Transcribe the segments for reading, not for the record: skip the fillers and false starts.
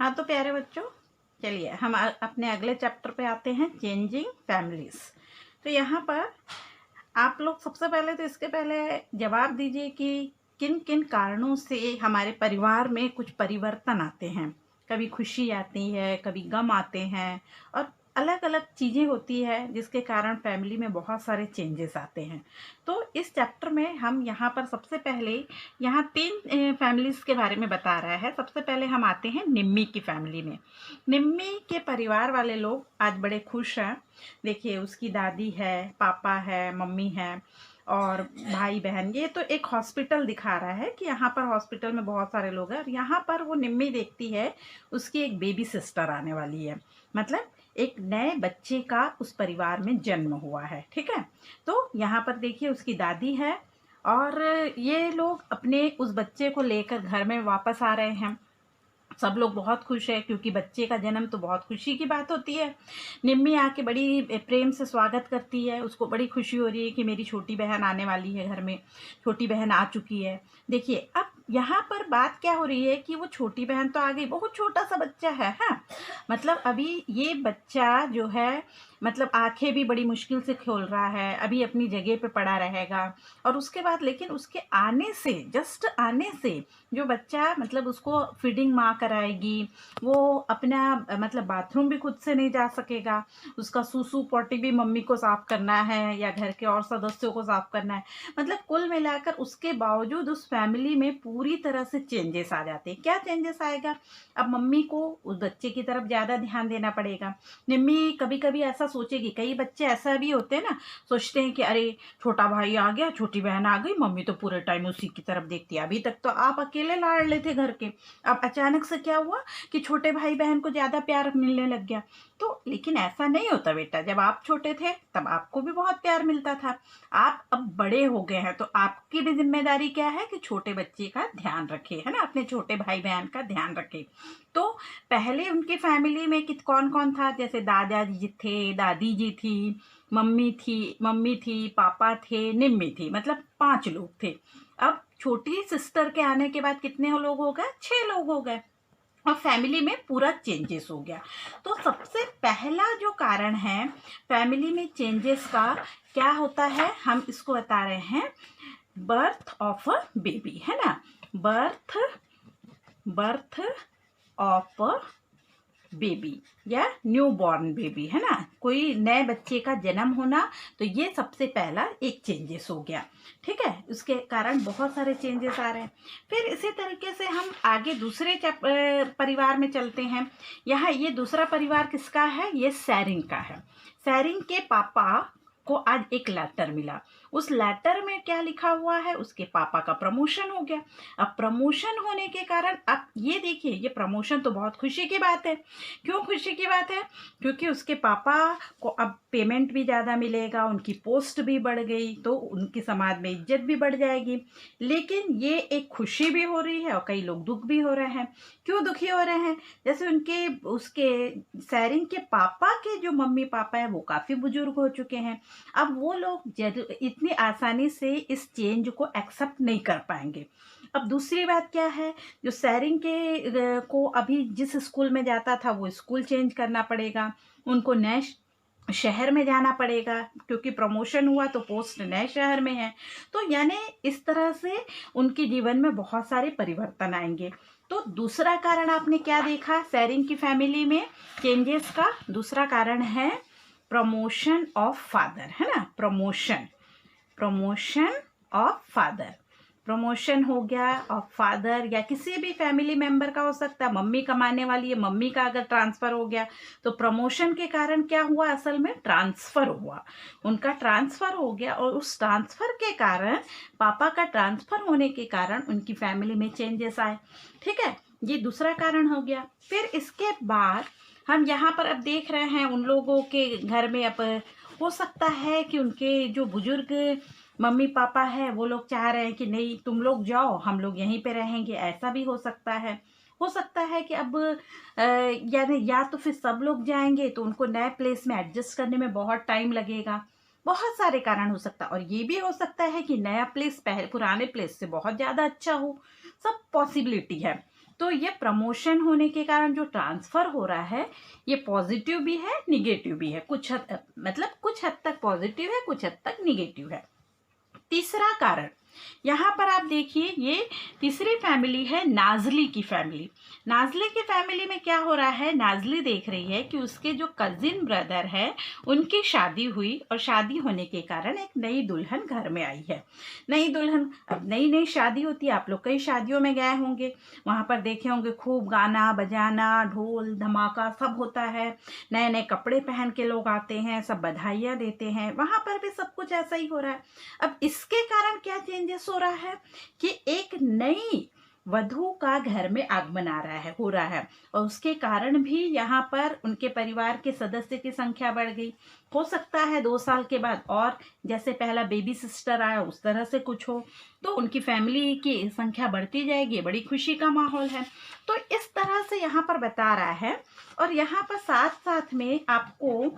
हाँ तो प्यारे बच्चों, चलिए हम अपने अगले चैप्टर पे आते हैं, चेंजिंग फैमिलीज। तो यहाँ पर आप लोग सबसे पहले तो इसके पहले जवाब दीजिए कि किन किन कारणों से हमारे परिवार में कुछ परिवर्तन आते हैं। कभी खुशी आती है, कभी गम आते हैं, और अलग अलग चीज़ें होती है जिसके कारण फैमिली में बहुत सारे चेंजेस आते हैं। तो इस चैप्टर में हम यहाँ पर सबसे पहले यहाँ 3 फैमिलीज के बारे में बता रहा है। सबसे पहले हम आते हैं निम्मी की फैमिली में। निम्मी के परिवार वाले लोग आज बड़े खुश हैं। देखिए, उसकी दादी है, पापा है, मम्मी है और भाई बहन। ये तो एक हॉस्पिटल दिखा रहा है कि यहाँ पर हॉस्पिटल में बहुत सारे लोग हैं, और यहाँ पर वो निम्मी देखती है उसकी एक बेबी सिस्टर आने वाली है। मतलब एक नए बच्चे का उस परिवार में जन्म हुआ है। ठीक है, तो यहाँ पर देखिए उसकी दादी है और ये लोग अपने उस बच्चे को लेकर घर में वापस आ रहे हैं। सब लोग बहुत खुश है क्योंकि बच्चे का जन्म तो बहुत खुशी की बात होती है। निम्मी आके बड़ी प्रेम से स्वागत करती है, उसको बड़ी खुशी हो रही है कि मेरी छोटी बहन आने वाली है, घर में छोटी बहन आ चुकी है। देखिए, अब यहाँ पर बात क्या हो रही है कि वो छोटी बहन तो आ गई, बहुत छोटा सा बच्चा है। हाँ, मतलब अभी ये बच्चा जो है, मतलब आंखें भी बड़ी मुश्किल से खोल रहा है, अभी अपनी जगह पे पड़ा रहेगा। और उसके बाद लेकिन उसके आने से, जस्ट आने से जो बच्चा, मतलब उसको फीडिंग माँ कराएगी, वो अपना मतलब बाथरूम भी खुद से नहीं जा सकेगा, उसका सूसू पॉटी भी मम्मी को साफ करना है या घर के और सदस्यों को साफ करना है। मतलब कुल मिलाकर उसके बावजूद उस फैमिली में पूरी तरह से चेंजेस आ जाते हैं। क्या चेंजेस आएगा? अब मम्मी को उस बच्चे की तरफ ज़्यादा ध्यान देना पड़ेगा। निम्मी कभी कभी ऐसा सोचेगी, कई बच्चे ऐसा भी होते हैं ना, सोचते हैं कि अरे छोटा भाई आ गया, छोटी बहन आ गई, मम्मी तो पूरे टाइम उसी की तरफ देखती है, अभी तक तो आप अकेले लाड़ थे घर के, अब अचानक से क्या हुआ कि छोटे भाई बहन को ज्यादा प्यार मिलने लग गया। तो लेकिन ऐसा नहीं होता बेटा, जब आप छोटे थे तब आपको भी बहुत प्यार मिलता था। आप अब बड़े हो गए हैं तो आपकी भी जिम्मेदारी क्या है कि छोटे बच्चे का ध्यान रखे, है ना, अपने छोटे भाई बहन का ध्यान रखे। तो पहले उनकी फैमिली में कौन कौन था? जैसे दादाजी थे, दादी जी थी, मम्मी थी, पापा थे, निम्मी थी, मतलब 5 लोग थे। अब छोटी सिस्टर के आने के बाद कितने लोग हो गए? 6 लोग हो गए, और फैमिली में पूरा चेंजेस हो गया। तो सबसे पहला जो कारण है फैमिली में चेंजेस का, क्या होता है, हम इसको बता रहे हैं बर्थ ऑफ अ बेबी, है ना। बर्थ ऑफ अ बेबी या न्यू बॉर्न बेबी, है ना, कोई नए बच्चे का जन्म होना। तो ये सबसे पहला एक चेंजेस हो गया। ठीक है, उसके कारण बहुत सारे चेंजेस आ रहे हैं। फिर इसी तरीके से हम आगे दूसरे परिवार में चलते हैं। यहाँ ये दूसरा परिवार किसका है? ये सैरिंग का है। सैरिंग के पापा को आज एक लेटर मिला। उस लेटर में क्या लिखा हुआ है? उसके पापा का प्रमोशन हो गया। अब प्रमोशन होने के कारण, अब ये देखिए, ये प्रमोशन तो बहुत खुशी की बात है। क्यों खुशी की बात है? क्योंकि उसके पापा को अब पेमेंट भी ज़्यादा मिलेगा, उनकी पोस्ट भी बढ़ गई, तो उनकी समाज में इज्जत भी बढ़ जाएगी। लेकिन ये एक खुशी भी हो रही है और कई लोग दुख भी हो रहे हैं। क्यों दुखी हो रहे हैं? जैसे उसके सैरिंग के पापा के जो मम्मी पापा है वो काफ़ी बुजुर्ग हो चुके हैं। अब वो लोग इतनी आसानी से इस चेंज को एक्सेप्ट नहीं कर पाएंगे। अब दूसरी बात क्या है, जो सैरिंग के को अभी जिस स्कूल में जाता था वो स्कूल चेंज करना पड़ेगा, उनको नए शहर में जाना पड़ेगा, क्योंकि प्रमोशन हुआ तो पोस्ट नए शहर में है। तो यानी इस तरह से उनके जीवन में बहुत सारे परिवर्तन आएंगे। तो दूसरा कारण आपने क्या देखा सैरिंग की फैमिली में चेंजेस का? दूसरा कारण है प्रमोशन ऑफ फादर, है ना, प्रमोशन ऑफ फादर। प्रमोशन हो गया ऑफ फादर, या किसी भी फैमिली मेंबर का हो सकता है। मम्मी कमाने वाली है, मम्मी का अगर ट्रांसफर हो गया तो प्रमोशन के कारण क्या हुआ? असल में ट्रांसफर हुआ, उनका ट्रांसफर हो गया, और उस ट्रांसफर के कारण, पापा का ट्रांसफर होने के कारण उनकी फैमिली में चेंजेस आए। ठीक है, ये दूसरा कारण हो गया। फिर इसके बाद हम यहाँ पर अब देख रहे हैं उन लोगों के घर में, अब हो सकता है कि उनके जो बुजुर्ग मम्मी पापा है वो लोग चाह रहे हैं कि नहीं तुम लोग जाओ, हम लोग यहीं पे रहेंगे, ऐसा भी हो सकता है। हो सकता है कि अब यानी या तो फिर सब लोग जाएंगे तो उनको नए प्लेस में एडजस्ट करने में बहुत टाइम लगेगा। बहुत सारे कारण हो सकता है, और ये भी हो सकता है कि नया प्लेस पुराने प्लेस से बहुत ज़्यादा अच्छा हो। सब पॉसिबिलिटी है। तो ये प्रमोशन होने के कारण जो ट्रांसफ़र हो रहा है ये पॉजिटिव भी है निगेटिव भी है, कुछ हद तक पॉजिटिव है, कुछ हद तक निगेटिव है। तीसरा कारण यहाँ पर आप देखिए, ये तीसरी फैमिली है नाजली की फैमिली। नाजली की फैमिली में क्या हो रहा है, नाजली देख रही है कि उसके जो कजिन ब्रदर है उनकी शादी हुई और शादी होने के कारण एक नई दुल्हन घर में आई है। नई दुल्हन, अब नई नई शादी होती है, आप लोग कई शादियों में गए होंगे, वहाँ पर देखे होंगे खूब गाना बजाना, ढोल धमाका सब होता है, नए नए कपड़े पहन के लोग आते हैं, सब बधाइयाँ देते हैं, वहाँ पर भी सब कुछ ऐसा ही हो रहा है। अब इसके कारण क्या चेंजेस हो रहा है कि एक नई वधू का घर में आगमन हो रहा है और उसके कारण भी यहाँ पर उनके परिवार के सदस्य की संख्या बढ़ गई। हो सकता है 2 साल के बाद और जैसे पहला बेबी सिस्टर आया उस तरह से कुछ हो, तो उनकी फैमिली की संख्या बढ़ती जाएगी, बड़ी खुशी का माहौल है। तो इस तरह से यहाँ पर बता रहा है। और यहाँ पर साथ साथ में आपको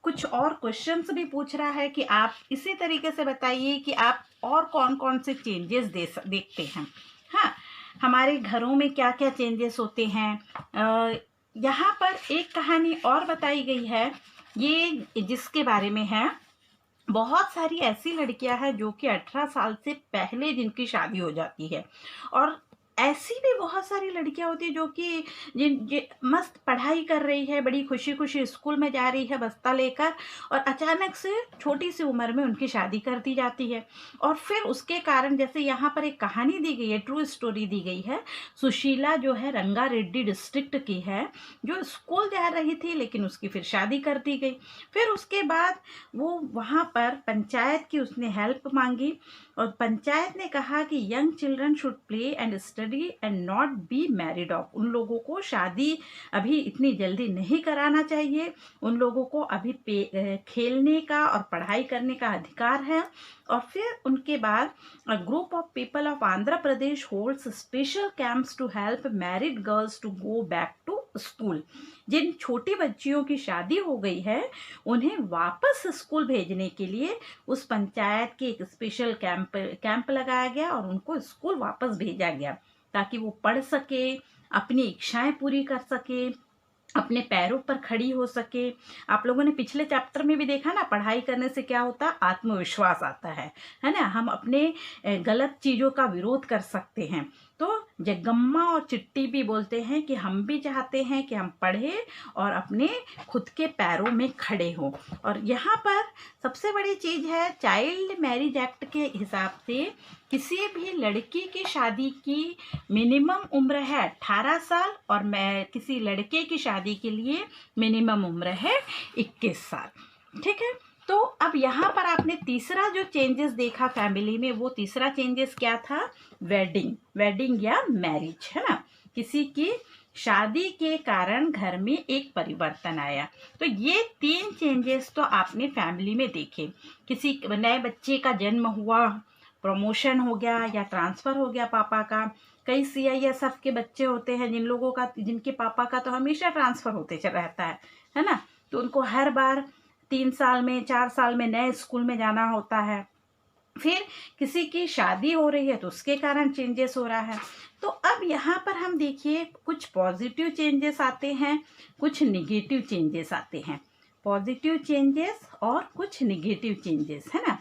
कुछ और क्वेश्चंस भी पूछ रहा है कि आप इसी तरीके से बताइए कि आप और कौन कौन से चेंजेस देखते हैं। हाँ, हमारे घरों में क्या क्या चेंजेस होते हैं। यहाँ पर एक कहानी और बताई गई है, ये जिसके बारे में है, बहुत सारी ऐसी लड़कियां हैं जो कि 18 साल से पहले जिनकी शादी हो जाती है, और ऐसी भी बहुत सारी लड़कियां होती है जो कि मस्त पढ़ाई कर रही है, बड़ी खुशी खुशी स्कूल में जा रही है बस्ता लेकर, और अचानक से छोटी सी उम्र में उनकी शादी कर दी जाती है। और फिर उसके कारण, जैसे यहाँ पर एक कहानी दी गई है, ट्रू स्टोरी दी गई है। सुशीला जो है रंगारेड्डी डिस्ट्रिक्ट की है, जो स्कूल जा रही थी लेकिन उसकी फिर शादी कर दी गई। फिर उसके बाद वो वहाँ पर पंचायत की उसने हेल्प मांगी और पंचायत ने कहा कि young children should play and study and not be married of. उन लोगों को शादी अभी इतनी जल्दी नहीं कराना चाहिए, उन लोगों को अभी खेलने का और पढ़ाई करने का अधिकार है। और फिर उनके बाद a group of people of Andhra Pradesh holds special camps to help married girls to go back to school. जिन छोटी बच्चियों की शादी हो गई है उन्हें वापस स्कूल भेजने के लिए उस पंचायत के एक स्पेशल कैंप लगाया गया और उनको स्कूल वापस भेजा गया ताकि वो पढ़ सके, अपनी इच्छाएं पूरी कर सके, अपने पैरों पर खड़ी हो सके। आप लोगों ने पिछले चैप्टर में भी देखा ना, पढ़ाई करने से क्या होता है, आत्मविश्वास आता है ना। हम अपने गलत चीज़ों का विरोध कर सकते हैं। तो जगम्मा और चिट्टी भी बोलते हैं कि हम भी चाहते हैं कि हम पढ़े और अपने खुद के पैरों में खड़े हों। और यहाँ पर सबसे बड़ी चीज़ है, चाइल्ड मैरिज एक्ट के हिसाब से किसी भी लड़की की शादी की मिनिमम उम्र है 18 साल और किसी लड़के की शादी के लिए मिनिमम उम्र है 21 साल। ठीक है, तो अब यहाँ पर आपने तीसरा जो चेंजेस देखा फैमिली में, वो तीसरा चेंजेस क्या था, वेडिंग या मैरिज, है ना। किसी की शादी के कारण घर में एक परिवर्तन आया। तो ये 3 चेंजेस तो आपने फैमिली में देखे। किसी नए बच्चे का जन्म हुआ, प्रमोशन हो गया या ट्रांसफ़र हो गया पापा का। कई CISF के बच्चे होते हैं जिनके पापा का तो हमेशा ट्रांसफ़र होते रहता है ना। तो उनको हर बार 3 साल में 4 साल में नए स्कूल में जाना होता है। फिर किसी की शादी हो रही है तो उसके कारण चेंजेस हो रहा है। तो अब यहाँ पर हम देखिए, कुछ पॉजिटिव चेंजेस आते हैं, कुछ निगेटिव चेंजेस आते हैं। पॉजिटिव चेंजेस और कुछ निगेटिव चेंजेस, है ना।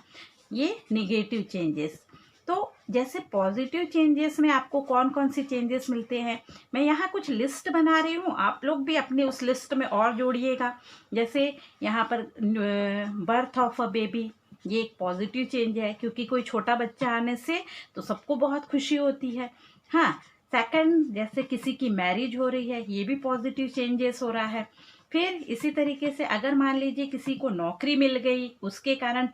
ये निगेटिव चेंजेस, तो जैसे पॉजिटिव चेंजेस में आपको कौन कौन सी चेंजेस मिलते हैं, मैं यहाँ कुछ लिस्ट बना रही हूँ, आप लोग भी अपने उस लिस्ट में और जोड़िएगा। जैसे यहाँ पर बर्थ ऑफ अ बेबी, ये एक पॉजिटिव चेंज है क्योंकि कोई छोटा बच्चा आने से तो सबको बहुत खुशी होती है। हाँ, सेकंड, जैसे किसी की मैरिज हो रही है, ये भी पॉजिटिव चेंजेस हो रहा है। फिर इसी तरीके से अगर मान लीजिए किसी को नौकरी मिल गई, उसके कारण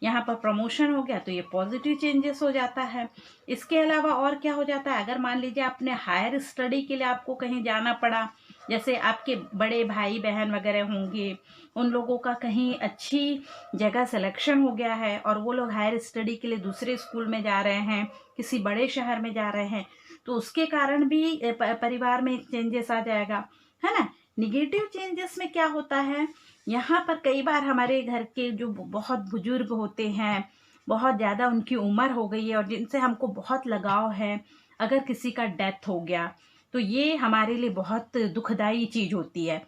यहाँ पर प्रमोशन हो गया, तो ये पॉजिटिव चेंजेस हो जाता है। इसके अलावा और क्या हो जाता है, अगर मान लीजिए आपने हायर स्टडी के लिए आपको कहीं जाना पड़ा, जैसे आपके बड़े भाई बहन वगैरह होंगे, उन लोगों का कहीं अच्छी जगह सिलेक्शन हो गया है और वो लोग हायर स्टडी के लिए दूसरे स्कूल में जा रहे हैं, किसी बड़े शहर में जा रहे हैं, तो उसके कारण भी परिवार में चेंजेस आ जाएगा, है ना। निगेटिव चेंजेस में क्या होता है, यहाँ पर कई बार हमारे घर के जो बहुत बुजुर्ग होते हैं, बहुत ज़्यादा उनकी उम्र हो गई है और जिनसे हमको बहुत लगाव है, अगर किसी का डेथ हो गया तो ये हमारे लिए बहुत दुखदाई चीज होती है,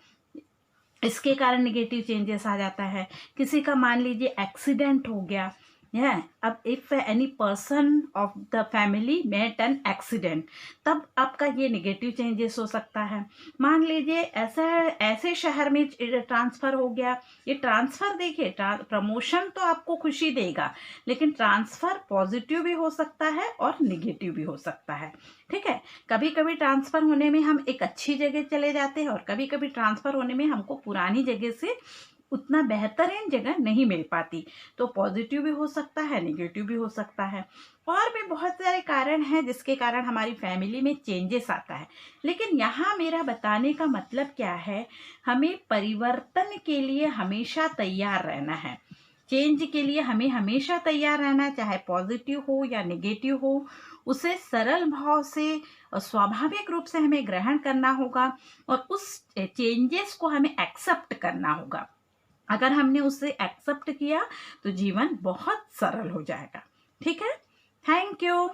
इसके कारण निगेटिव चेंजेस आ जाता है। किसी का मान लीजिए एक्सीडेंट हो गया है, अब if any person of the family met an accident, तब आपका ये निगेटिव चेंजेस हो सकता है। मान लीजिए ऐसे शहर में ट्रांसफर हो गया, ये ट्रांसफर देखिए, प्रमोशन तो आपको खुशी देगा, लेकिन ट्रांसफर पॉजिटिव भी हो सकता है और निगेटिव भी हो सकता है। ठीक है, कभी कभी ट्रांसफर होने में हम एक अच्छी जगह चले जाते हैं और कभी कभी ट्रांसफर होने में हमको पुरानी जगह से उतना बेहतरीन जगह नहीं मिल पाती, तो पॉजिटिव भी हो सकता है, निगेटिव भी हो सकता है। और भी बहुत सारे कारण हैं जिसके कारण हमारी फैमिली में चेंजेस आता है। लेकिन यहाँ मेरा बताने का मतलब क्या है, हमें परिवर्तन के लिए हमेशा तैयार रहना है। चेंज के लिए हमें हमेशा तैयार रहना, चाहे पॉजिटिव हो या निगेटिव हो, उसे सरल भाव से और स्वाभाविक रूप से हमें ग्रहण करना होगा और उस चेंजेस को हमें एक्सेप्ट करना होगा। अगर हमने उसे एक्सेप्ट किया तो जीवन बहुत सरल हो जाएगा। ठीक है, थैंक यू।